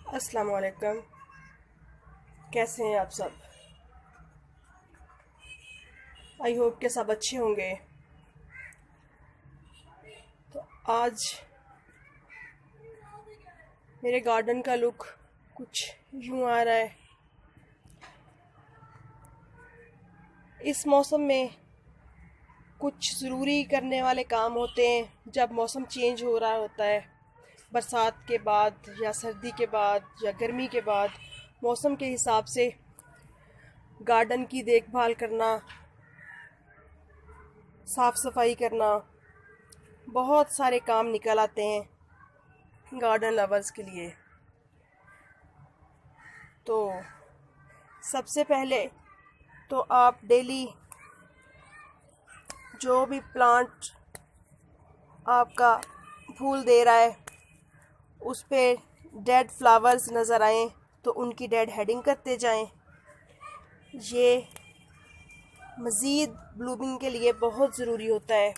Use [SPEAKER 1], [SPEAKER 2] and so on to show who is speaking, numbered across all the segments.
[SPEAKER 1] अस्सलाम वालेकुम। कैसे हैं आप सब? आई होप के सब अच्छे होंगे। तो आज मेरे गार्डन का लुक कुछ यूं आ रहा है। इस मौसम में कुछ ज़रूरी करने वाले काम होते हैं जब मौसम चेंज हो रहा होता है। बरसात के बाद या सर्दी के बाद या गर्मी के बाद मौसम के हिसाब से गार्डन की देखभाल करना, साफ़ सफाई करना, बहुत सारे काम निकल आते हैं गार्डन लवर्स के लिए। तो सबसे पहले तो आप डेली जो भी प्लांट आपका फूल दे रहा है उस पे डेड फ्लावर्स नज़र आएँ तो उनकी डेड हेडिंग करते जाएं। ये मज़ीद ब्लूमिंग के लिए बहुत ज़रूरी होता है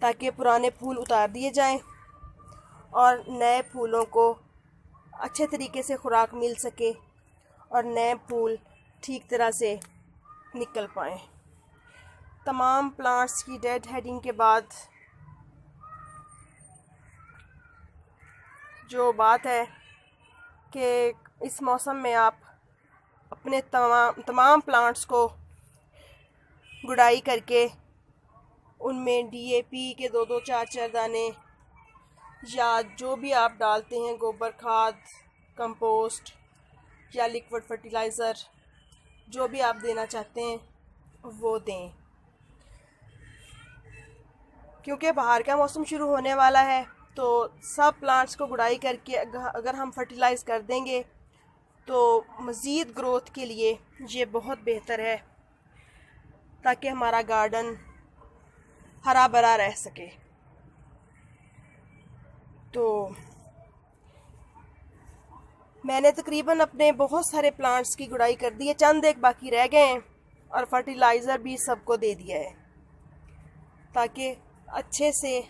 [SPEAKER 1] ताकि पुराने फूल उतार दिए जाएं और नए फूलों को अच्छे तरीके से खुराक मिल सके और नए फूल ठीक तरह से निकल पाएँ। तमाम प्लांट्स की डेड हेडिंग के बाद जो बात है कि इस मौसम में आप अपने तमाम प्लांट्स को गुड़ाई करके उनमें डीएपी के दो दो चार चार दाने या जो भी आप डालते हैं, गोबर खाद, कंपोस्ट या लिक्विड फर्टिलाइज़र, जो भी आप देना चाहते हैं वो दें। क्योंकि बाहर का मौसम शुरू होने वाला है तो सब प्लांट्स को गुड़ाई करके अगर हम फर्टिलाइज़ कर देंगे तो मज़ीद ग्रोथ के लिए ये बहुत बेहतर है ताकि हमारा गार्डन हरा भरा रह सके। तो मैंने तकरीबन अपने बहुत सारे प्लांट्स की गुड़ाई कर दी है, चंद एक बाकी रह गए हैं और फर्टिलाइज़र भी सबको दे दिया है ताकि अच्छे से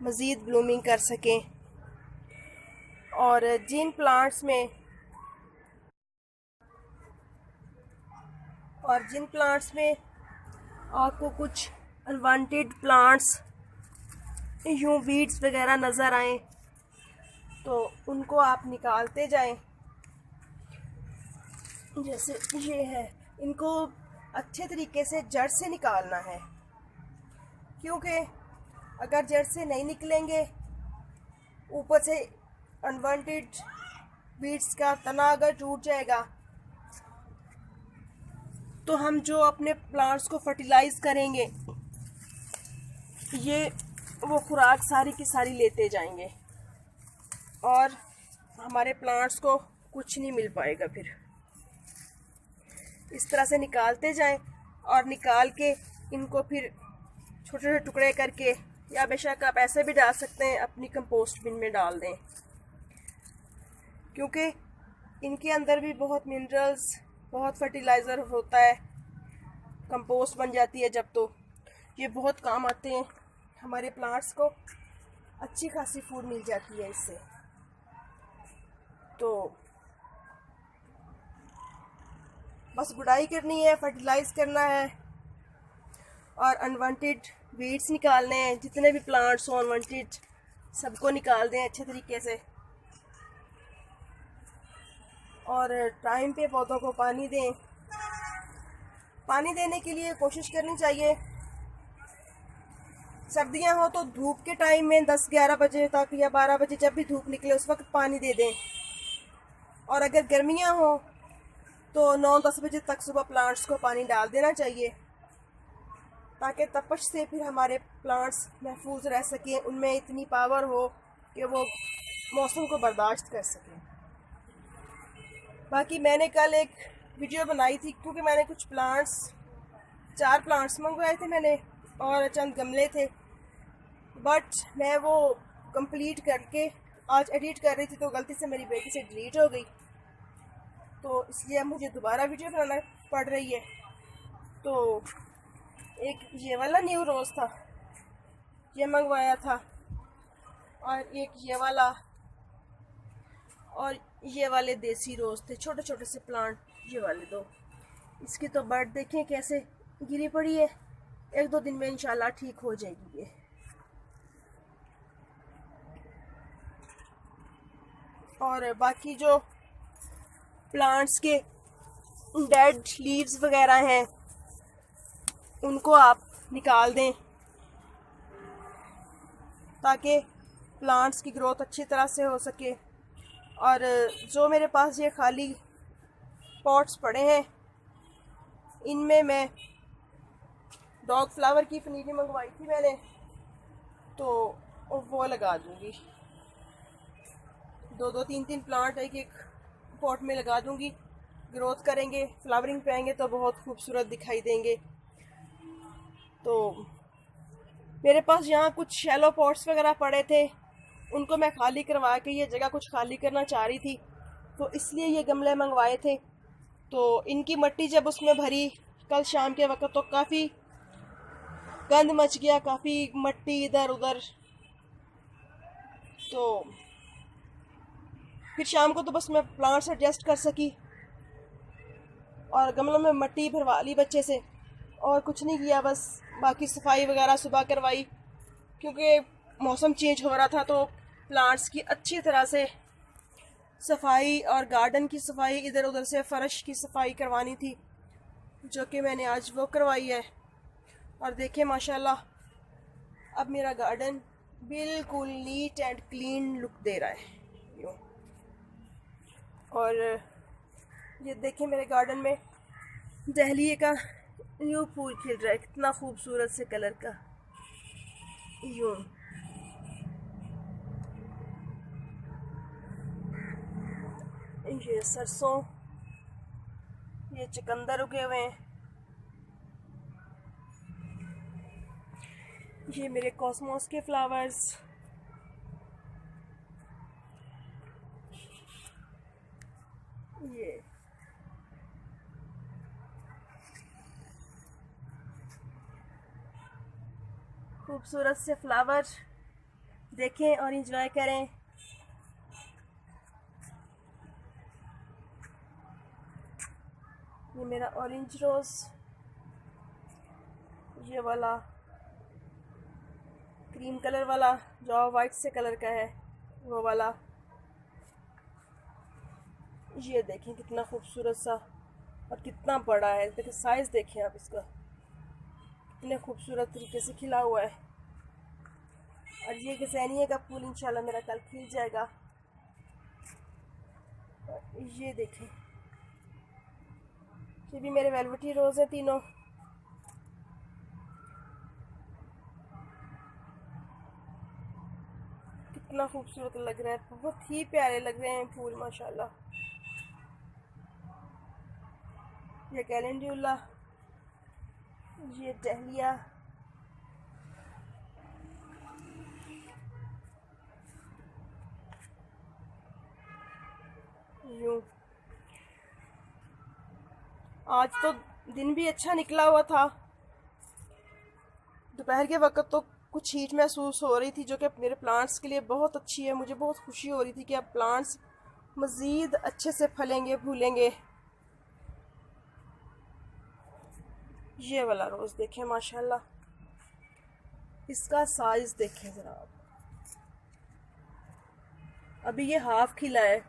[SPEAKER 1] मज़ीद ब्लूमिंग कर सकें। और जिन प्लांट्स में आपको कुछ अनवांटेड प्लांट्स यूं वीड्स वगैरह नज़र आएँ तो उनको आप निकालते जाएं। जैसे ये है, इनको अच्छे तरीके से जड़ से निकालना है क्योंकि अगर जड़ से नहीं निकलेंगे, ऊपर से अनवांटेड वीड्स का तना अगर टूट जाएगा तो हम जो अपने प्लांट्स को फर्टिलाइज करेंगे ये वो खुराक सारी की सारी लेते जाएंगे और हमारे प्लांट्स को कुछ नहीं मिल पाएगा। फिर इस तरह से निकालते जाएं और निकाल के इनको फिर छोटे छोटे टुकड़े करके या बेशक आप ऐसे भी डाल सकते हैं, अपनी कंपोस्ट बिन में डाल दें क्योंकि इनके अंदर भी बहुत मिनरल्स, बहुत फर्टिलाइज़र होता है। कंपोस्ट बन जाती है जब, तो ये बहुत काम आते हैं। हमारे प्लांट्स को अच्छी खासी फूड मिल जाती है इससे। तो बस गुड़ाई करनी है, फर्टिलाइज़ करना है और अनवांटेड वीड्स निकालने हैं। जितने भी प्लांट्स हो अनवांटेड सबको निकाल दें अच्छे तरीके से और टाइम पे पौधों को पानी दें। पानी देने के लिए कोशिश करनी चाहिए सर्दियां हो तो धूप के टाइम में 10-11 बजे तक या 12 बजे जब भी धूप निकले उस वक्त पानी दे दें और अगर गर्मियां हो तो 9-10 बजे तक सुबह प्लांट्स को पानी डाल देना चाहिए ताकि तपश से फिर हमारे प्लांट्स महफूज रह सकें, उनमें इतनी पावर हो कि वो मौसम को बर्दाश्त कर सकें। बाकी मैंने कल एक वीडियो बनाई थी क्योंकि मैंने कुछ प्लांट्स 4 प्लांट्स मंगवाए थे मैंने और चंद गमले थे, बट मैं वो कंप्लीट करके आज एडिट कर रही थी तो गलती से मेरी बेटी से डिलीट हो गई, तो इसलिए अब मुझे दोबारा वीडियो बनाना पड़ रही है। तो एक ये वाला न्यू रोज़ था, ये मंगवाया था और एक ये वाला और ये वाले देसी रोज़ थे, छोटे छोटे से प्लांट, ये वाले दो। इसकी तो बर्ड देखें कैसे गिरी पड़ी है, 1-2 दिन में इंशाल्लाह ठीक हो जाएगी ये। और बाकी जो प्लांट्स के डेड लीव्स वगैरह हैं उनको आप निकाल दें ताकि प्लांट्स की ग्रोथ अच्छी तरह से हो सके। और जो मेरे पास ये खाली पॉट्स पड़े हैं इनमें मैं डॉग फ्लावर की पनीरी मंगवाई थी मैंने, तो वो लगा दूंगी। 2-2, 3-3 प्लांट एक एक पॉट में लगा दूंगी, ग्रोथ करेंगे, फ्लावरिंग पे आएंगे तो बहुत खूबसूरत दिखाई देंगे। तो मेरे पास यहाँ कुछ शैलो पॉट्स वगैरह पड़े थे, उनको मैं खाली करवा के ये जगह कुछ खाली करना चाह रही थी, तो इसलिए ये गमले मंगवाए थे। तो इनकी मिट्टी जब उसमें भरी कल शाम के वक्त तो काफ़ी गंद मच गया, काफ़ी मिट्टी इधर उधर। तो फिर शाम को तो बस मैं प्लांट्स एडजस्ट कर सकी और गमलों में मिट्टी भरवा ली बच्चे से, और कुछ नहीं किया। बस बाकी सफाई वगैरह सुबह करवाई, क्योंकि मौसम चेंज हो रहा था तो प्लांट्स की अच्छी तरह से सफाई और गार्डन की सफाई, इधर उधर से फर्श की सफाई करवानी थी, जो कि मैंने आज वो करवाई है। और देखिए माशाल्लाह अब मेरा गार्डन बिल्कुल नीट एंड क्लीन लुक दे रहा है यूँ। और ये देखें मेरे गार्डन में डहलिया का न्यू फूल खिल रहा है, कितना खूबसूरत से कलर का यूँ। ये सरसों, ये चुकंदर उगे हुए हैं, ये मेरे कॉस्मोस के फ्लावर्स, ये खूबसूरत से फ्लावर देखें और इंजॉय करें। ये मेरा ऑरेंज रोज़, ये वाला क्रीम कलर वाला जो वाइट से कलर का है वो वाला, ये देखें कितना खूबसूरत सा और कितना बड़ा है। देखिए साइज़ देखें आप इसका, कितने खूबसूरत तरीके से खिला हुआ है। और ये गज़ेनिया का फूल इंशाल्लाह मेरा कल खिल जाएगा। ये देखें, ये भी मेरे वेलवेटी रोज़ हैं तीनों। कितना खूबसूरत लग रहा है, बहुत ही प्यारे लग रहे हैं फूल माशाल्लाह। ये कैलेंडुला, ये डहलिया, यूँ। आज तो दिन भी अच्छा निकला हुआ था, दोपहर के वक्त तो कुछ हीट महसूस हो रही थी जो कि मेरे प्लांट्स के लिए बहुत अच्छी है। मुझे बहुत खुशी हो रही थी कि अब प्लांट्स मज़ीद अच्छे से फलेंगे फूलेंगे। ये वाला रोज़ देखें माशाल्लाह, इसका साइज़ देखें ज़रा आप, अभी ये हाफ खिला है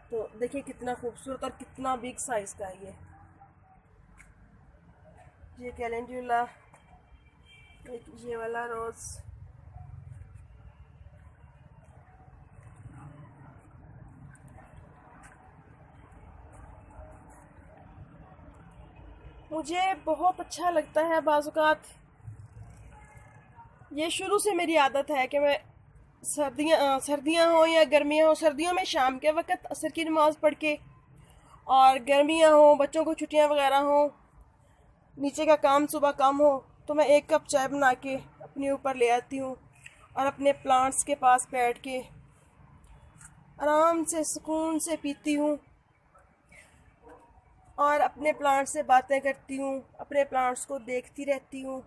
[SPEAKER 1] तो देखिए कितना खूबसूरत और कितना बिग साइज़ का है ये कैलेंडुला, एक ये वाला रोज़, मुझे बहुत अच्छा लगता है। बाज़-औक़ात ये शुरू से मेरी आदत है कि मैं सर्दियाँ हो या गर्मियाँ हो, सर्दियों में शाम के वक़्त असर की नमाज़ पढ़ के, और गर्मियाँ हो, बच्चों को छुट्टियाँ वगैरह हो, नीचे का काम सुबह कम हो, तो मैं 1 कप चाय बना के अपने ऊपर ले आती हूँ और अपने प्लांट्स के पास बैठ के आराम से सुकून से पीती हूँ और अपने प्लांट्स से बातें करती हूँ, अपने प्लांट्स को देखती रहती हूँ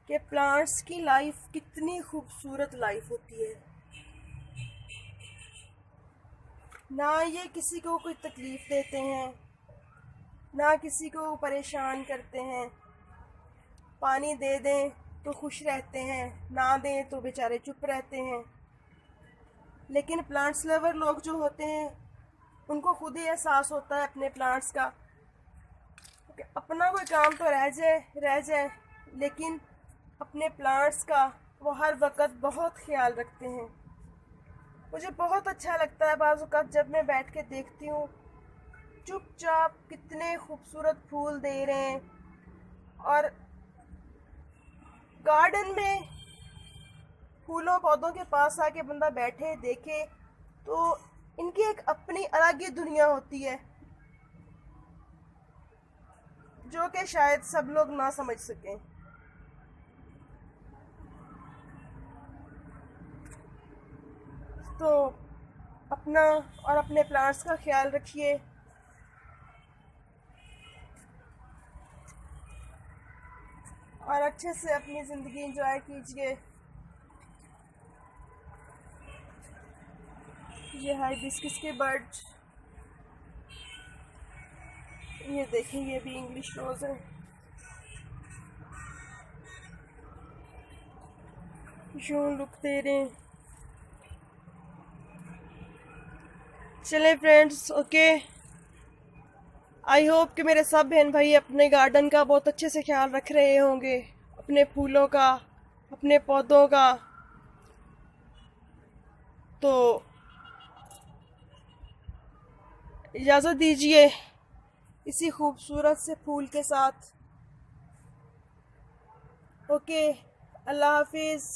[SPEAKER 1] कि प्लांट्स की लाइफ कितनी खूबसूरत लाइफ होती है। ना ये किसी को कोई तकलीफ़ देते हैं, ना किसी को परेशान करते हैं। पानी दे दें तो खुश रहते हैं, ना दें तो बेचारे चुप रहते हैं। लेकिन प्लांट्स लवर लोग जो होते हैं उनको खुद ही एहसास होता है अपने प्लांट्स का कि अपना कोई काम तो रह जाए, लेकिन अपने प्लांट्स का वो हर वक्त बहुत ख्याल रखते हैं। मुझे बहुत अच्छा लगता है बाज़ औक़ात जब मैं बैठ के देखती हूँ चुपचाप कितने खूबसूरत फूल दे रहे हैं। और गार्डन में फूलों पौधों के पास आके बंदा बैठे देखे तो इनकी एक अपनी अलग ही दुनिया होती है जो कि शायद सब लोग ना समझ सकें। तो अपना और अपने प्लांट्स का ख्याल रखिए। और अच्छे से अपनी ज़िंदगी एंजॉय कीजिए। ये हाइबिस्कस के बर्ड्स, ये देखें, ये भी इंग्लिश रोज़ है। यूं लुक दे रहे हैं। चले फ्रेंड्स, ओके, आई होप कि मेरे सब बहन भाई अपने गार्डन का बहुत अच्छे से ख्याल रख रहे होंगे, अपने फूलों का, अपने पौधों का। तो इजाज़त दीजिए इसी खूबसूरत से फूल के साथ। ओके, अल्लाह हाफिज़।